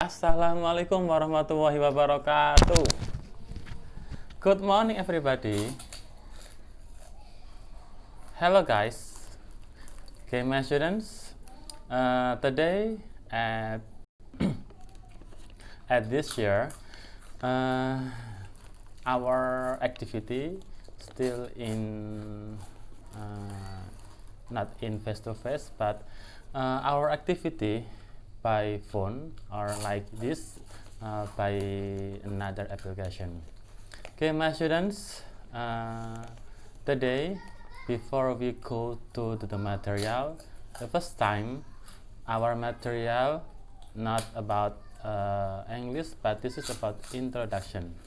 Assalamualaikum warahmatullahi wabarakatuh. Good morning everybody. Hello guys. Okay, my students. Today at this year, our activity still in not in face to face, but our activity by phone or like this by another application. Okay, my students, today before we go to the material, the first time our material not about English, but this is about introduction,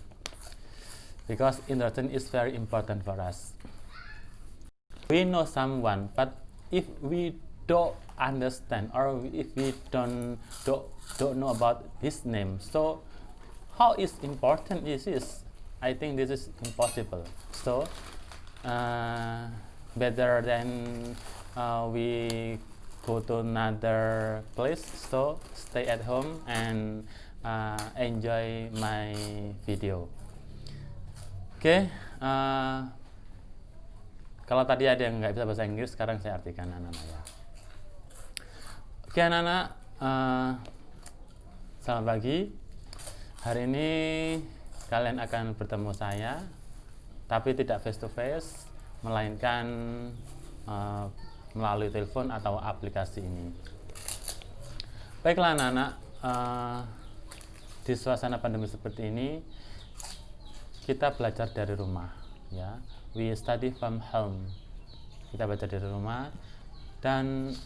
because introduction is very important for us. We know someone, but if we don't understand or if we don't know about his name, so how is important this is? I think this is impossible. So better than we go to another place. So stay at home and enjoy my video. Oke, kalau tadi ada yang nggak bisa bahasa Inggris, sekarang saya artikan anak-anak ya. Oke anak-anak, selamat pagi. Hari ini kalian akan bertemu saya, tapi tidak face to face, melainkan melalui telepon atau aplikasi ini. Baiklah anak-anak, di suasana pandemi seperti ini, kita belajar dari rumah, ya. We study from home. Kita belajar dari rumah dan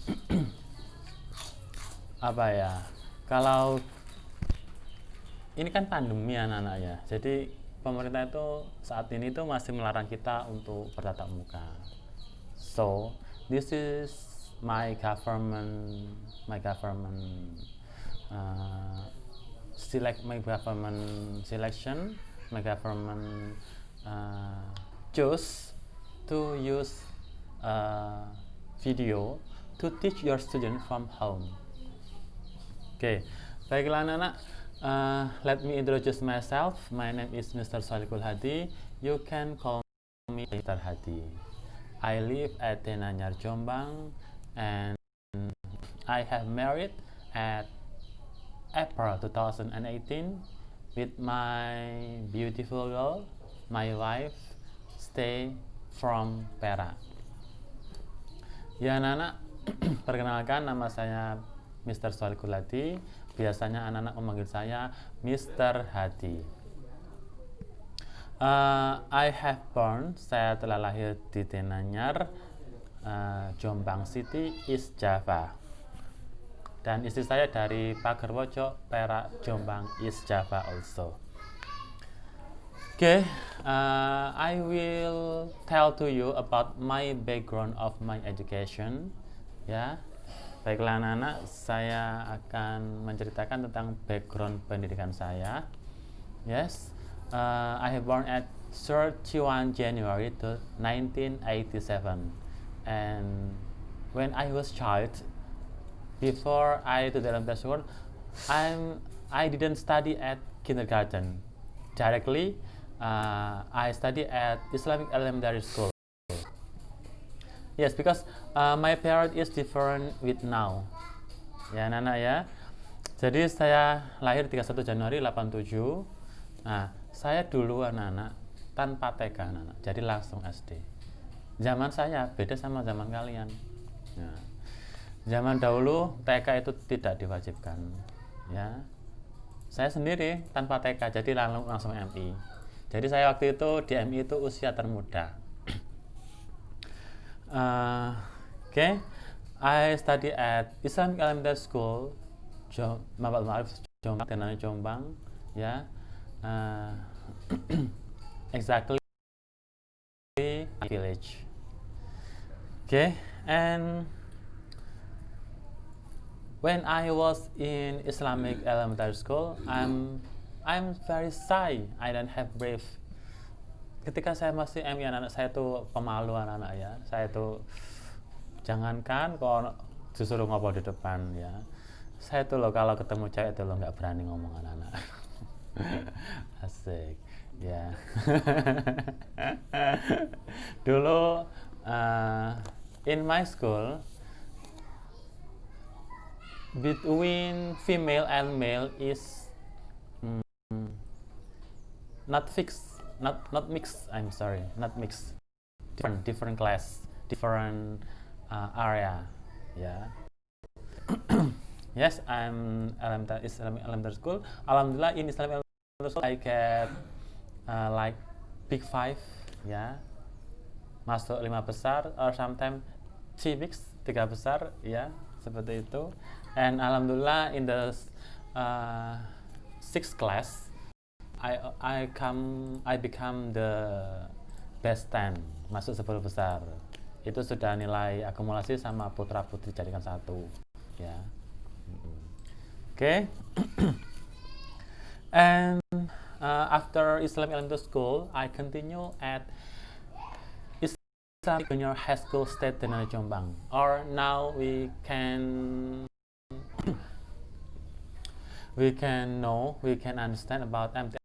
apa ya? Kalau ini kan pandemi anak-anak ya. Jadi pemerintah itu saat ini tuh masih melarang kita untuk bertatap muka. So this is my government selection. My government choose to use video to teach your student from home. Okay, baiklah anak-anak, let me introduce myself. My name is Mr. Solikul Hadi. You can call me Mr. Hadi. I live at Tenanyar, Jombang, and I have married at April 2018 with my beautiful girl. My wife stay from Perak. Ya anak-anak, perkenalkan, nama saya Mr. Solikul Hadi. Biasanya anak-anak memanggil saya Mr. Hadi. I have born, saya telah lahir di Tenanyar, Jombang City, East Java. Dan istri saya dari Pagerwojo, Perak, Jombang, East Java also. Okay, I will tell to you about my background of my education. Ya, baiklah anak-anak, saya akan menceritakan tentang background pendidikan saya. Yes, I have born at 31 January to 1987, and when I was child, before I to the elementary school, I didn't study at kindergarten directly. I study at Islamic Elementary School. Yes, because my parent is different with now. Ya, anak-anak ya. Jadi saya lahir 31 Januari 87. Nah, saya dulu anak-anak tanpa TK anak-anak. Jadi langsung SD. Zaman saya beda sama zaman kalian. Nah, zaman dahulu TK itu tidak diwajibkan. Ya. Saya sendiri tanpa TK, jadi langsung MI. Jadi saya waktu itu di MI itu usia termuda. Okay, I study at Islamic Elementary School, Jombang, Jombang, ya, exactly village. Okay, and when I was in Islamic Elementary School, I'm very shy. I don't have brave. Ketika saya masih MI, anak-anak saya tuh pemalu anak-anak ya. Saya tuh jangankan kalau disuruh ngobrol di depan ya. Saya tuh loh kalau ketemu cewek tuh loh nggak berani ngomong anak-anak. Asik, ya. Dulu in my school, between female and male is not fixed, not mixed. I'm sorry, not mixed. Different class, different area. Yeah. Yes, I'm Islamic elementary school. Alhamdulillah in Islamic elementary school I get like big five, ya, masuk 5 besar, or sometimes civics 3 besar, ya, seperti itu. And alhamdulillah in the sixth class I become the best 10, masuk 10 besar. Itu sudah nilai akumulasi sama putra putri jadikan satu, ya. Okay. And after Islamic elementary school, I continue at Islamic Junior High School State Tenari Jombang. Or now we can understand about MTS.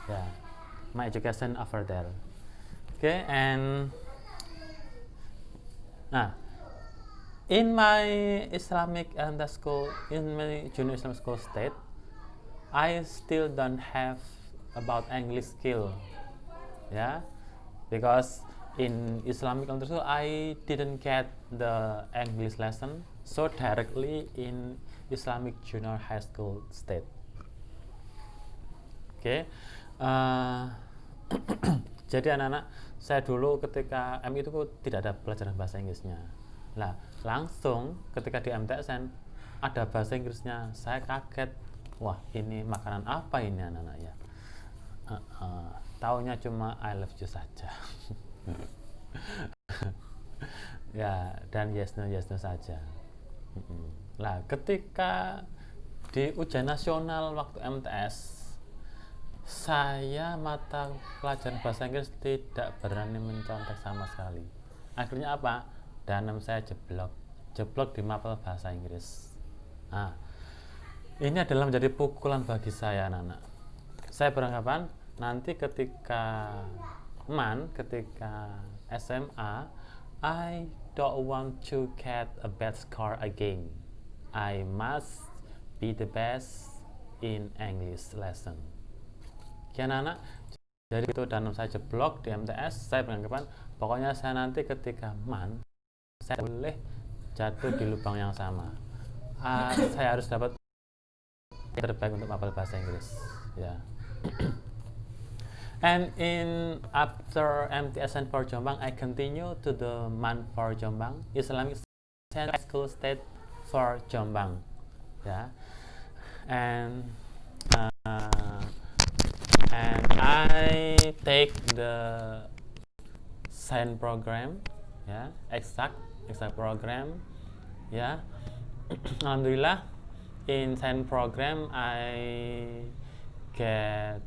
Yeah, my education over there. Okay, and in my Islamic elementary school, in my junior Islamic school state, I still don't have about English skill, yeah, because in Islamic elementary school I didn't get the English lesson so directly in Islamic junior high school state. Okay. Jadi anak-anak, saya dulu ketika MI itu tidak ada pelajaran bahasa Inggrisnya. Nah, langsung ketika di MTSN ada bahasa Inggrisnya, saya kaget. Wah, ini makanan apa ini anak-anak ya? Taunya cuma I love you saja. Ya, dan yes no saja. Lah, ketika di ujian nasional waktu MTS, saya mata pelajaran bahasa Inggris tidak berani mencontek sama sekali. Akhirnya apa? Danem saya jeblok di mapel bahasa Inggris. Ini adalah menjadi pukulan bagi saya anak-anak. Saya beranggapan nanti ketika SMA, I don't want to get a bad score again. I must be the best in English lesson. Ya anak-anak, jadi itu danem saya jeblok di MTS. Saya beranggapan pokoknya saya nanti ketika saya boleh jatuh di lubang yang sama. Saya harus dapat yang terbaik untuk mapel bahasa Inggris, ya. And after MTSN for Jombang, I continue to the MAN for Jombang, Islamic High School State for Jombang, ya. And I take the science program, ya, exact program, ya. Alhamdulillah in science program I get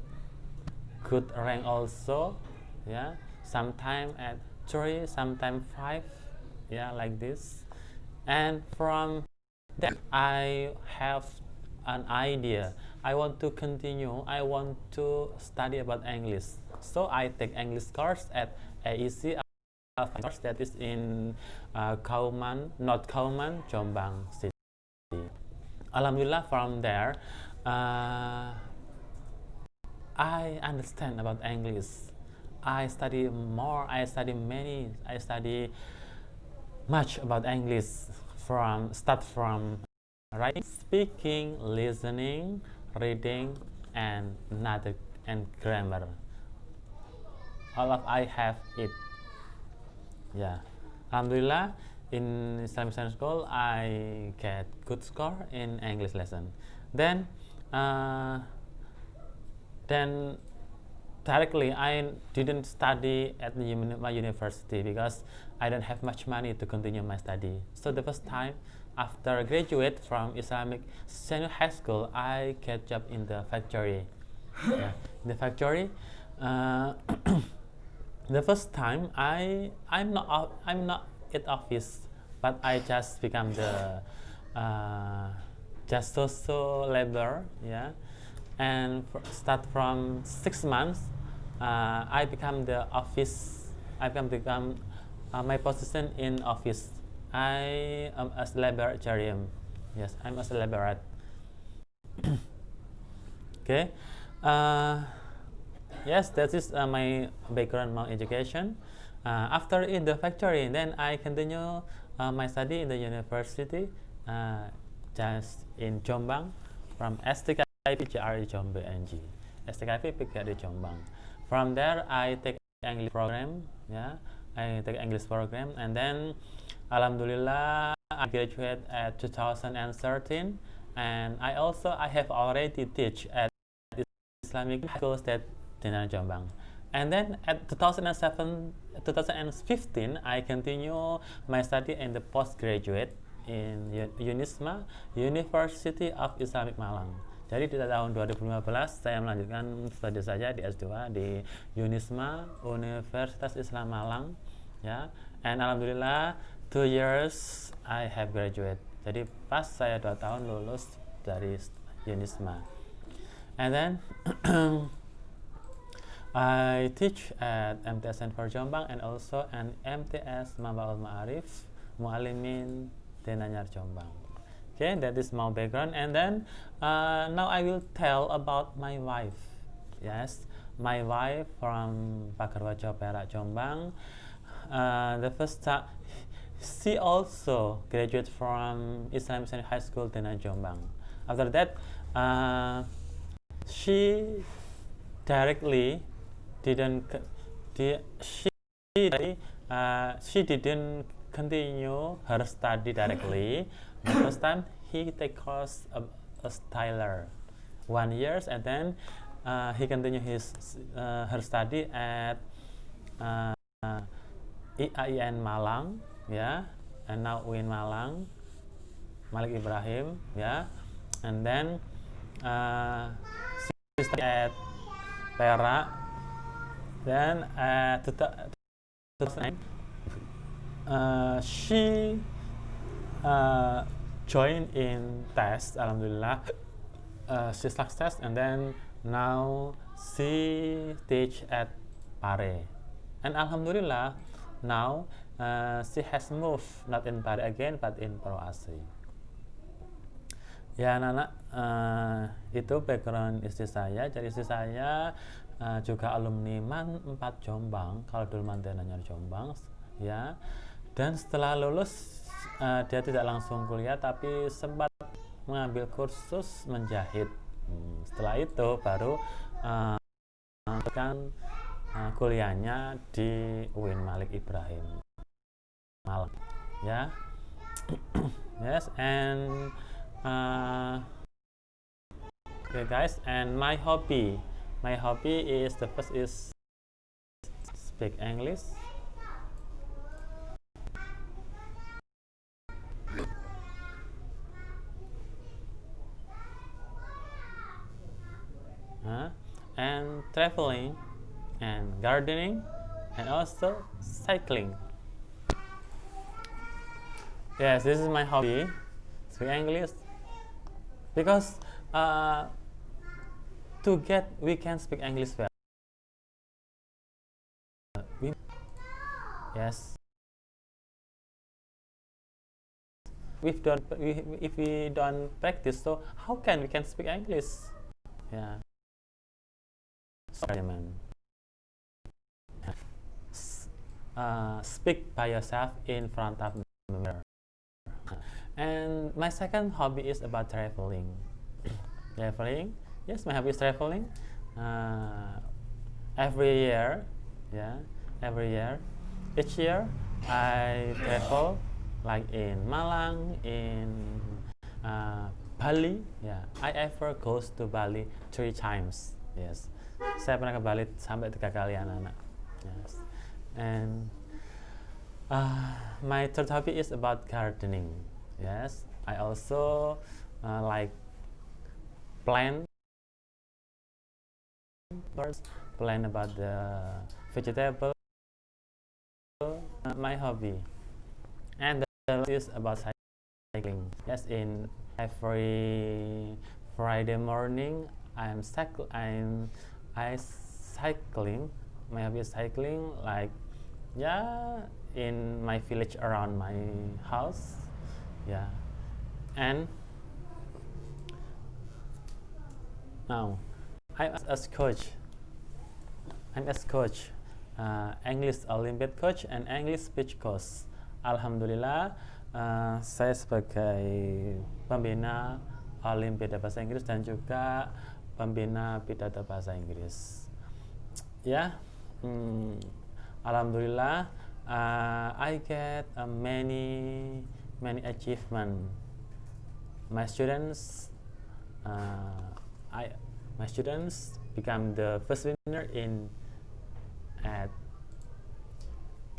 good rank also, ya. Sometime at 3, sometime 5, yeah, like this. And from that I have an idea. I want to continue. I want to study about English. So I take English course at AEC, that is in North Kauman, Jombang City. Alhamdulillah, from there I understand about English. I study more. I study much about English. Start from writing, speaking, listening, reading, and grammar. All of I have it. Yeah, alhamdulillah in Islamic Science School I get good score in English lesson. Then directly I didn't study at my university because I don't have much money to continue my study. So the first time after graduate from Islamic Senior High School, I get job in the factory. Yeah, in the factory. The first time I'm not at office, but I just become the uh, just social labor, yeah, and start from 6 months, I become the office. I become my position in office. I am a librarian. Yes, I'm a librarian. Okay. Uh, yes, that is my background, my education. After in the factory, then I continue my study in the university, just in Jombang, from STKI PGRE Jombang NG, STKI PGRE Jombang. From there, I take English program. Yeah, I take English program, and then, Alhamdulillah, I graduate at 2013, and I have already teach at Islamic High School State Tenan Jombang. And then at 2015, I continue my study in the postgraduate in UNISMA, University of Islamic Malang. Jadi di tahun 2015 saya melanjutkan studi saya di S2 di UNISMA, Universitas Islam Malang, ya. And alhamdulillah 2 years I have graduate. Jadi pas saya 2 tahun lulus dari UNISMA. And then I teach at MTS Center Jombang and also an MTS Mabaul Ma'arif Muallimin Denanyar Jombang. Okay, that is my background. And then now I will tell about my wife. Yes, my wife from Pakarwajo Perak Jombang. The first time she also graduated from Islamic High School Tenan Jombang. After that, she directly didn't she didn't continue her study directly. The first time he take course as styler 1 year, and then he continued his her study at IAIN Malang, yeah, and now UIN Malang, Malik Ibrahim, yeah, and then she studied at Perak. Then 2009, she joined in test. Alhamdulillah, she success, and then now she teach at Pare. And alhamdulillah, now she has moved not in Pare again, but in Pro Asri. Ya anak-anak, itu background istri saya. Jadi istri saya juga alumni MAN 4 Jombang, kalau dulu mantan Anyar Jombang, ya. Dan setelah lulus dia tidak langsung kuliah, tapi sempat mengambil kursus menjahit. Setelah itu baru kuliahnya di UIN Malik Ibrahim Malang, ya. Yes, and okay guys, and my hobby is the first is speak English. And traveling and gardening and also cycling. Yes, this is my hobby, speak English, because we can speak English well. Yes, if we don't practice, so how can we speak English? Yeah. Sorry, man. Speak by yourself in front of the mirror. And my second hobby is about traveling. Traveling, yes, my hobby is traveling. Every year, each year I travel, like in Malang, in Bali. Yeah, I ever goes to Bali 3 times. Yes, saya pernah ke Bali sampai 3 kali, anak-anak. Yes, and my third hobby is about gardening. Yes, I also like plant about the vegetable. My hobby, and the is about cycling. Yes, in every Friday morning, I cycling, maybe cycling like, yeah, in my village around my house, yeah. And now I'm as coach. I'm as coach, English Olympiad coach and English speech coach. Alhamdulillah, saya sebagai pembina Olimpiade Bahasa Inggris dan juga pembina pidato bahasa Inggris. Ya, Alhamdulillah, I get many achievement. My students, my students become the first winner at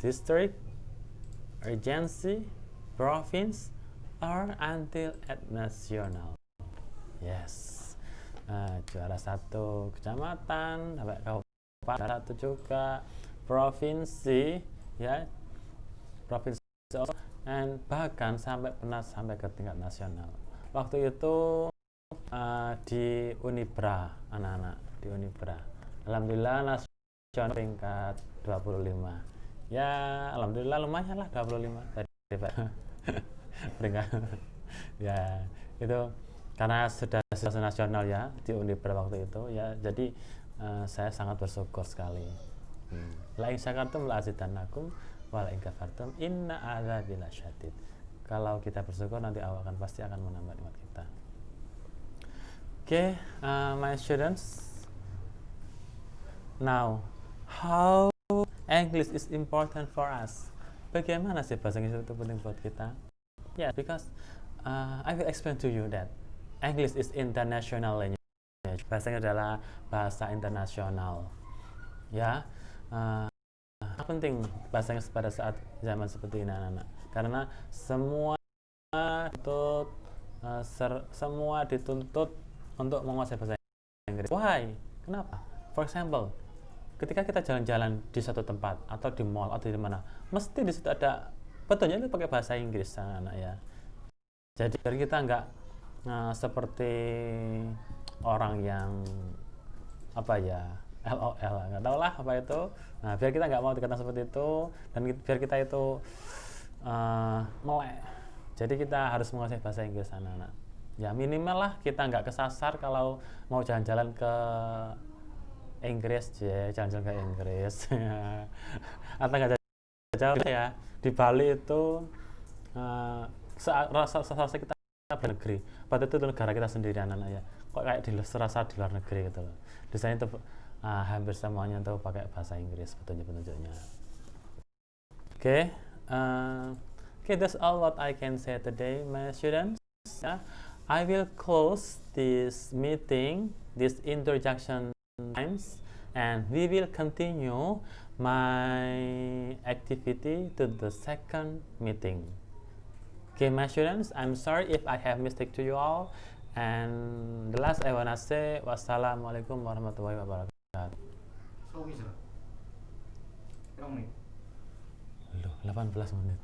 district, agency, province, or until at national. Yes, juara satu kecamatan, sampai kabupaten, satu juga provinsi, ya, provinsi, dan bahkan pernah sampai ke tingkat nasional. Waktu itu di Unibra, anak-anak di Unibra. Alhamdulillah nasional peringkat 25. Ya, alhamdulillah lumayan lah 25 tadi peringkat. Ya, itu karena sudah nasional ya di Unibra waktu itu ya. Jadi saya sangat bersyukur sekali. La in syakartum la azidannakum wa la in kafartum inna adzabi lasyadid. Kalau kita bersyukur, nanti Allah pasti akan menambah nikmat kita. Okay, my students, now how English is important for us. Bagaimana sih bahasa Inggris itu penting buat kita? Yeah, because I will explain to you that English is international language. Bahasa Inggris adalah bahasa internasional. Ya, penting bahasa Inggris pada saat zaman seperti ini, anak-anak. Karena semua dituntut untuk menguasai bahasa Inggris. Why? Kenapa? For example, ketika kita jalan-jalan di suatu tempat atau di mall atau di mana, mesti di situ ada petunjuk itu pakai bahasa Inggris, anak-anak ya. Jadi biar kita nggak seperti orang yang apa ya, LOL, nggak tahu lah apa itu. Nah, biar kita nggak mau dikatakan seperti itu, dan biar kita itu melek. Jadi kita harus menguasai bahasa Inggris, anak-anak. Ya minimal lah kita nggak kesasar kalau mau jalan-jalan ke Inggris, jalan-jalan ke Inggris. Atau nggak jauh ya, di Bali itu rasa kita bernegeri, padahal itu negara kita sendiri, anak-anak ya. Kok kayak serasa di luar negeri gitu loh. Di sana itu hampir semuanya tuh pakai bahasa Inggris petunjuk-petunjuknya. Okay, that's all what I can say today, my students. I will close this meeting, this introduction times, and we will continue my activity to the second meeting. Okay, my students, I'm sorry if I have mistake to you all, and the last I wanna say, wassalamualaikum warahmatullahi wabarakatuh. So bisa berapa menit? Loh, 18 menit.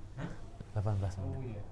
18 menit. Oh iya.